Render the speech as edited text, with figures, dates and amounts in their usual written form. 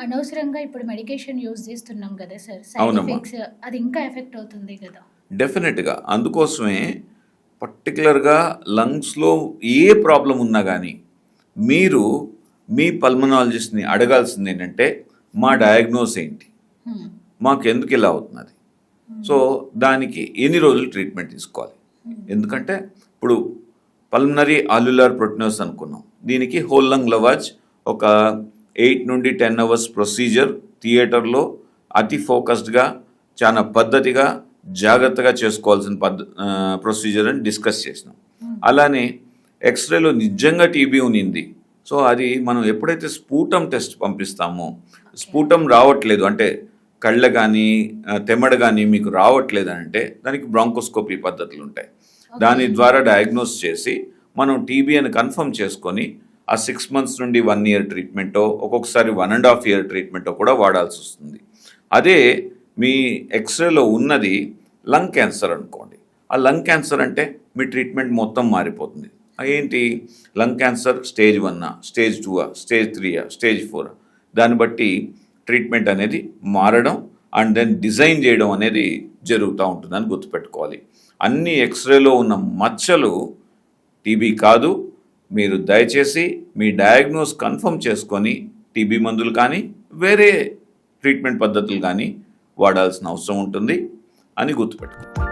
అనవసరంగా ఇప్పుడు medication use చేస్తున్నాం కదా సార్. సైడ్ అవునమ్మా. ఎఫెక్ట్స్ అది ఇంకా ఎఫెక్ట్ అవుతుంది కదా! డెఫినెట్‌గా. అందుకోసమే పర్టిక్యులర్‌గా లంగ్స్‌లో ఏ ప్రాబ్లమ్ ఉన్నా గానీ, మీరు మీ పల్మనాలజిస్ట్‌ని అడగాల్సిందేంటంటే, మా డయాగ్నోస్ ఏంటి? హ్మ్. మాకెందుకు ఇలా అవుతున్నది? సో, దానికి ఎన్ని రోజులు ట్రీట్మెంట్ తీసుకోవాలి? ఎందుకంటే, ఇప్పుడు పల్మనరీ ఆల్వ్యులార్ ప్రోటెనోసిస్ అనుకున్నాం. దీనికి హోల్ లంగ్ లవాజ్ ఒక 8 నుండి 10 అవర్స్ ప్రొసీజర్ థియేటర్‌లో అతి ఫోకస్డ్‌గా, చాలా పద్ధతిగా, జాగ్రత్తగా చేసుకోవాల్సిన ప్రొసీజర్ అని డిస్కస్ చేసినాం. అలానే ఎక్స్‌రేలో నిజంగా టీబీ ఉన్నింది. సో, అది మనం ఎప్పుడైతే స్పూటమ్ టెస్ట్ పంపిస్తామో, స్పూటమ్ రావట్లేదు అంటే కళ్ళ కానీ తెమ్మడ కానీ మీకు రావట్లేదు అంటే దానికి బ్రాంకోస్కోపీ పద్ధతులు ఉంటాయి. దాని ద్వారా డయాగ్నోస్ చేసి మనం టీబీ అని కన్ఫర్మ్ చేసుకొని ఆ 6 months నుండి 1 year ట్రీట్మెంటో, ఒక్కొక్కసారి 1.5 year ట్రీట్మెంటో కూడా వాడాల్సి వస్తుంది. అదే మీ ఎక్స్రేలో ఉన్నది లంగ్ క్యాన్సర్ అనుకోండి. ఆ లంగ్ క్యాన్సర్ అంటే మీ ట్రీట్మెంట్ మొత్తం మారిపోతుంది. ఏంటి lung cancer stage 1, stage 2, stage 3, stage 4 దాన్ని బట్టి ట్రీట్మెంట్ అనేది మారడం అండ్ దెన్ డిజైన్ చేయడం అనేది జరుగుతూ ఉంటుందని గుర్తుపెట్టుకోవాలి. అన్ని ఎక్స్రేలో ఉన్న మచ్చలు టీబీ కాదు. మీరు దయచేసి మీ డయాగ్నోస్ కన్ఫర్మ్ చేసుకొని టీబీ మందులు కానీ వేరే ట్రీట్మెంట్ పద్ధతులు కానీ వాడాల్సిన అవసరం ఉంటుంది అని గుర్తుపెట్టుకోవాలి.